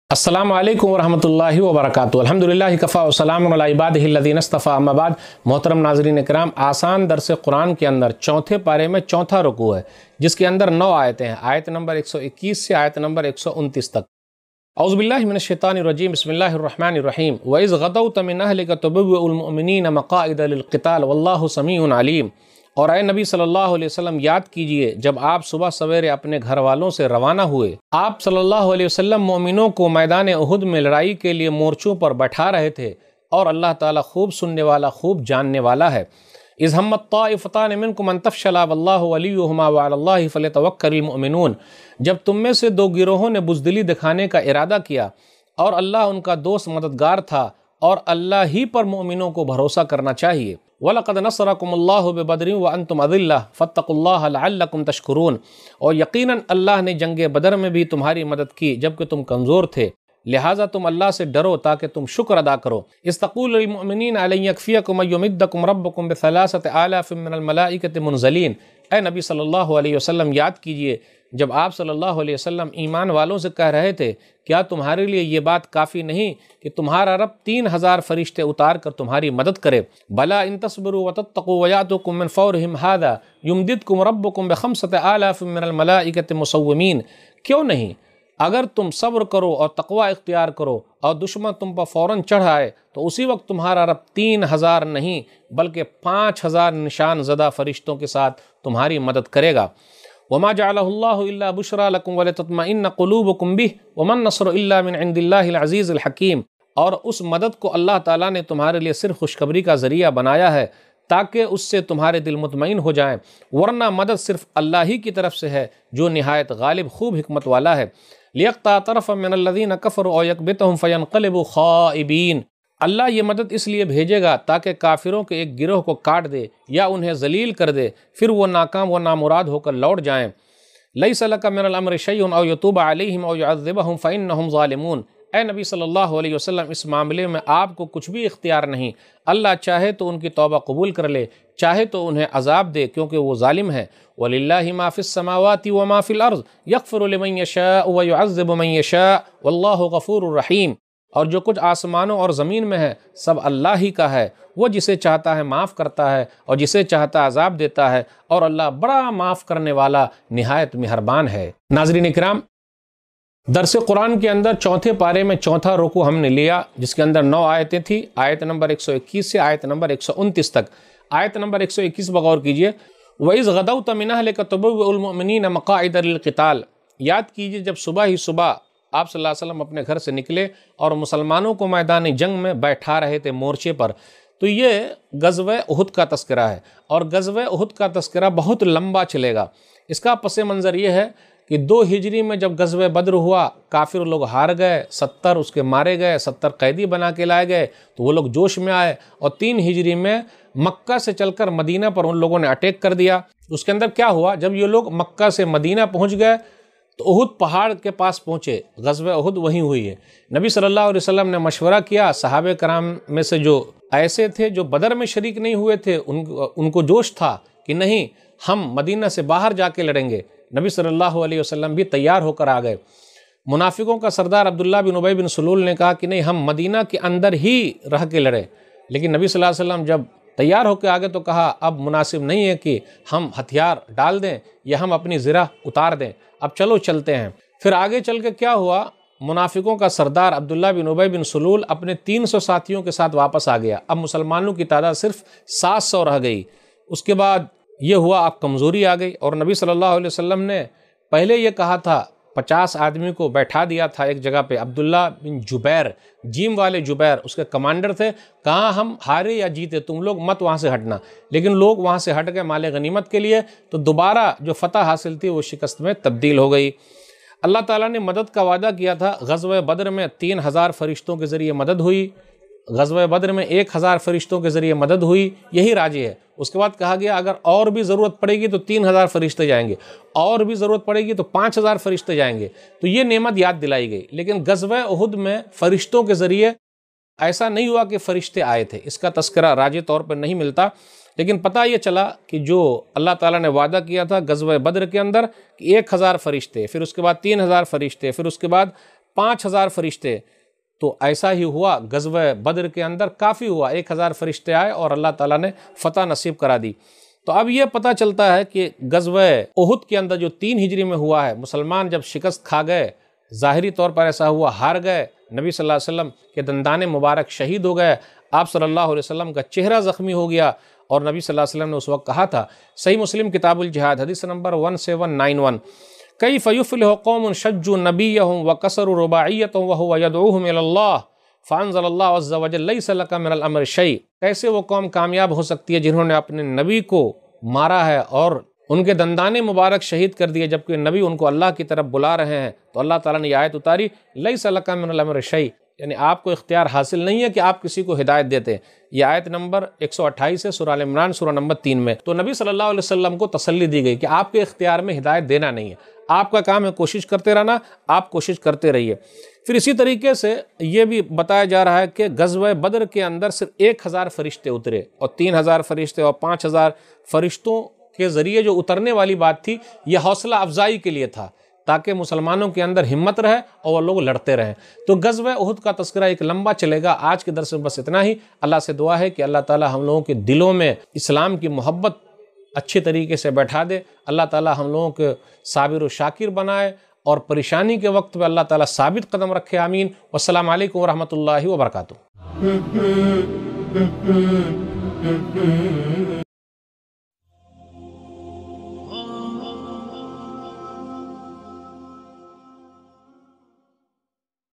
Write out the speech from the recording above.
السلام علیکم ورحمۃ اللہ وبرکاتہ۔ الحمدللہ کفا وسلام علی عبادہ الذین اصطفیٰ، اما بعد۔ محترم ناظرین کرام، آسان درس قرآن کے اندر چوتھے پارے میں چوتھا رکوع ہے، جس کے اندر 9 آیتیں ہیں، آیت نمبر 121 سے آیت نمبر 129 تک۔ اعوذ باللہ من الشیطان الرجیم، بسم اللہ الرحمن الرحیم۔ وَإِذْ غَدَوْتَ مِنْ أَهْلِكَ تُبَوِّئُ الْمُؤْمِنِينَ مَقَاعِدَ لِلْقِتَالِ وَاللَّهُ سَمِيعٌ عَلِيمٌ۔ اور اے نبی صلی اللہ علیہ وسلم، یاد کیجئے جب آپ صبح سویرے اپنے گھر والوں سے روانہ ہوئے، آپ صلی اللہ علیہ وسلم مومنوں کو میدان احد میں لڑائی کے لیے مورچوں پر بٹھا رہے تھے، اور اللہ تعالیٰ خوب سننے والا، خوب جاننے والا ہے۔ اذ ہمت طائفتان منکم ان تفشلا واللہ ولیہما وعلی اللہ فلیتوکل المؤمنون۔ جب تم میں سے 2 گروہوں نے بزدلی دکھانے کا ارادہ کیا اور اللہ ان کا دوست مددگار تھا، اور اللہ ہی پر مومنوں کو بھروسہ کرنا چاہیے۔ وَلَقَدْ نَصَرَكُمُ اللَّهُ بِبَدْرٍ وَأَنْتُمْ أَذِلَّةٌ فَاتَّقُوا اللَّهَ لَعَلَّكُمْ تَشْكُرُونَ۔ اور یقیناً اللہ نے جنگ بدر میں بھی تمہاری مدد کی جبکہ تم کمزور تھے، لہٰذا تم اللہ سے ڈرو تاکہ تم شکر ادا کرو۔ اِذْ تَقُولُ لِلْمُؤْمِنِينَ أَلَنْ يَكْفِيَكُمْ أَن يُمِدَّكُمْ رَبُّكُمْ بِثَلَاثَةِ آلَافٍ مِّنَ الْمَلَائِكَةِ مُنزَلِينَ۔ اے نبی صلی اللہ علیہ وسلم، یاد کیجئے جب آپ صلی اللہ علیہ وسلم ایمان والوں سے کہہ رہے تھے، کیا تمہارے لیے یہ بات کافی نہیں کہ تمہارا رب 3000 فرشتے اتار کر تمہاری مدد کرے؟ بلا ان تصبروا وتتقوا ویاتوکم من فورہم ھذا یمددکم ربکم بخمسۃ آلاف من الملائکۃ مسومین۔ کیوں نہیں، اگر تم صبر کرو اور تقوی اختیار کرو اور دشمن تم پر فوراً چڑھ آئے تو اسی وقت تمہارا رب 3000 نہیں بلکہ 5000 نشان زدہ فرشتوں کے ساتھ تمہاری مدد کرے گا۔ وما جعلہ اللہ الا بشرا لکم ولتطمئن قلوبکم بہ وما النصر الا من عند اللہ العزیز الحکیم۔ اور اس مدد کو اللہ تعالیٰ نے تمہارے لیے صرف خوشخبری کا ذریعہ بنایا ہے تاکہ اس سے تمہارے دل مطمئن ہو جائیں، ورنہ مدد صرف اللہ ہی کی طرف سے ہے جو نہایت غالب، خوب حکمت والا ہے۔ لِيَقْطَعَ طَرَفًا مِّنَ الَّذِينَ كَفَرُوا أَوْ يَكْبِتَهُمْ فَيَنْقَلِبُوا خَائِبِينَ۔ اللہ یہ مدد اس لیے بھیجے گا تاکہ کافروں کے ایک گروہ کو کاٹ دے یا انہیں ذلیل کر دے، پھر وہ ناکام و نامراد ہو کر لوٹ جائیں۔ لَيْسَ لَكَ مِنَ الْأَمْرِ شَيْءٌ أَوْ يَتُوبَ عَلَيْهِمْ أَوْ يُعَذِّبَهُمْ فَإِنَّهُمْ ظَالِمُونَ۔ اے نبی صلی اللہ علیہ وسلم، اس معاملے میں آپ کو کچھ بھی اختیار نہیں، اللہ چاہے تو ان کی توبہ قبول کر لے، چاہے تو انہیں عذاب دے کیونکہ وہ ظالم ہے۔ وَلِلَّهِ مَا فِي السَّمَاوَاتِ وَمَا فِي الْأَرْضِ يَغْفِرُ لِمَن يَشَاءُ وَيُعَذِّبُ مَن يَشَاءُ وَاللَّهُ غَفُورٌ رَحِيمٌ۔ اور جو کچھ آسمانوں اور زمین میں ہے سب اللہ ہی کا ہے، وہ جسے چاہتا ہے معاف کرتا ہے اور جسے چاہتا ہے عذاب دیتا ہے، اور اللہ بڑا معاف کرنے والا، نہایت مہربان ہے۔ ناظرین اکرام، درس قرآن کے اندر چوتھے پارے میں چوتھا رکوع ہم نے لیا، جس کے اندر 9 آیتیں تھیں، آیت نمبر 121 سے آیت نمبر 129 تک۔ آیت نمبر 121 بغور کیجئے۔ وَإِذْ غَدَوْتَ مِنْ أَهْلِكَ تُبَوِّئُ الْمُؤْمِنِينَ مَقَاعِدَ لِلْقِتَالِ۔ یاد کیجئے جب صبح ہی صبح آپ صلی اللہ علیہ وسلم اپنے گھر سے نکلے اور مسلمانوں کو میدان جنگ میں بیٹھا رہے تھے مورچے پر، تو یہ غزوہ احد کا تذکرہ ہے، اور غزوہ احد کا تذکرہ بہت لمبا چلے گا۔ اس کا پس منظر یہ ہے کہ 2 ہجری میں جب غزوہ بدر ہوا، کافر لوگ ہار گئے، 70 اس کے مارے گئے، 70 قیدی بنا کے لائے گئے، تو وہ لوگ جوش میں آئے، اور 3 ہجری میں مکہ سے چل کر مدینہ پر ان لوگوں نے اٹیک کر دیا۔ اس کے اندر کیا ہوا، جب یہ لوگ مکہ سے مدینہ پہنچ گئے تو احد پہاڑ کے پاس پہنچے، غزوہ احد وہیں ہوئی ہے۔ نبی صلی اللہ علیہ وسلم نے مشورہ کیا، صحابہ کرام میں سے جو ایسے تھے جو بدر میں شریک نہیں ہوئے تھے، ان کو جوش تھا کہ نہیں، ہم مدینہ سے باہر جا کے لڑیں گے۔ نبی صلی اللہ علیہ وسلم بھی تیار ہو کر آ گئے۔ منافقوں کا سردار عبداللہ بن ابی بن سلول نے کہا کہ نہیں، ہم مدینہ کے اندر ہی رہ کے لڑیں، لیکن نبی صلی اللہ علیہ وسلم جب تیار ہو کے آگے تو کہا اب مناسب نہیں ہے کہ ہم ہتھیار ڈال دیں یا ہم اپنی زرہ اتار دیں، اب چلو چلتے ہیں۔ پھر آگے چل کے کیا ہوا، منافقوں کا سردار عبداللہ بن ابی بن سلول اپنے 300 ساتھیوں کے ساتھ واپس آ گیا۔ اب مسلمانوں کی تعداد صرف 700 رہ گئی۔ اس کے بعد یہ ہوا، اب کمزوری آ گئی، اور نبی صلی اللہ علیہ وسلم نے پہلے یہ کہا تھا، 50 آدمی کو بیٹھا دیا تھا ایک جگہ پہ۔ عبداللہ بن جبیر، جیم والے جبیر اس کے کمانڈر تھے، کہاں ہم ہارے یا جیتے تم لوگ مت وہاں سے ہٹنا، لیکن لوگ وہاں سے ہٹ گئے مال غنیمت کے لیے، تو دوبارہ جو فتح حاصل تھی وہ شکست میں تبدیل ہو گئی۔ اللہ تعالیٰ نے مدد کا وعدہ کیا تھا، غزوہ بدر میں 3000 فرشتوں کے ذریعے مدد ہوئی، غزوہ بدر میں 1000 فرشتوں کے ذریعے مدد ہوئی، یہی راجی ہے۔ اس کے بعد کہا گیا اگر اور بھی ضرورت پڑے گی تو 3000 فرشتے جائیں گے، اور بھی ضرورت پڑے گی تو 5000 فرشتے جائیں گے، تو یہ نعمت یاد دلائی گئی۔ لیکن غزوہ احد میں فرشتوں کے ذریعے ایسا نہیں ہوا کہ فرشتے آئے تھے، اس کا تذکرہ راجی طور پر نہیں ملتا، لیکن پتہ یہ چلا کہ جو اللہ تعالیٰ نے وعدہ کیا تھا غزوہ بدر کے اندر کہ 1000 فرشتے، پھر اس کے بعد 3000 فرشتے، پھر اس کے بعد 5000 فرشتے. تو ایسا ہی ہوا غزوہ بدر کے اندر کافی ہوا، 1000 فرشتے آئے اور اللہ تعالیٰ نے فتح نصیب کرا دی. تو اب یہ پتہ چلتا ہے کہ غزوہ احد کے اندر جو 3 ہجری میں ہوا ہے، مسلمان جب شکست کھا گئے، ظاہری طور پر ایسا ہوا، ہار گئے، نبی صلی اللہ علیہ وسلم کے دندان مبارک شہید ہو گئے، آپ صلی اللہ علیہ وسلم کا چہرہ زخمی ہو گیا، اور نبی صلی اللہ علیہ وسلم نے اس وقت کہا تھا، صحیح مسلم کتاب الجہاد حدیث نمبر 1791، کیف یفلح قوم شجوا نبیہم وکسروا رباعیتہم وہو یدعوہم الی اللہ فانزل اللہ عز وجل لیس لک من الامر شیء. کیسے وہ قوم کامیاب ہو سکتی ہے جنہوں نے اپنے نبی کو مارا ہے اور ان کے دندان مبارک شہید کر دیے، جبکہ نبی ان کو اللہ کی طرف بلا رہے ہیں. تو اللہ تعالیٰ نے یہ آیت اتاری، لیس لک من الامر شیء، یعنی آپ کو اختیار حاصل نہیں ہے کہ آپ کسی کو ہدایت دیتے. یہ آیت نمبر 128 ہے سورہ ال عمران سورہ نمبر 3 میں. تو نبی صلی اللہ علیہ وسلم کو تسلی دی گئی کہ آپ کے اختیار میں ہدایت دینا نہیں ہے، آپ کا کام ہے کوشش کرتے رہنا، آپ کوشش کرتے رہیے. پھر اسی طریقے سے یہ بھی بتایا جا رہا ہے کہ غزوہ بدر کے اندر صرف 1000 فرشتے اترے، اور 3000 فرشتے اور 5000 فرشتوں کے ذریعے جو اترنے والی بات تھی، یہ حوصلہ افزائی کے لیے تھا تاکہ مسلمانوں کے اندر ہمت رہے اور وہ لوگ لڑتے رہیں. تو غزوہ احد کا تذکرہ ایک لمبا چلے گا، آج کے درس میں بس اتنا ہی. اللہ سے دعا ہے کہ اللہ تعالی ہم لوگوں کے دلوں میں اسلام کی محبت اچھے طریقے سے بیٹھا دے، اللہ تعالی ہم لوگوں کے صابر و شاکر بنائے، اور پریشانی کے وقت میں اللہ تعالیٰ ثابت قدم رکھے. آمین. والسلام علیکم ورحمۃ اللہ وبرکاتہ.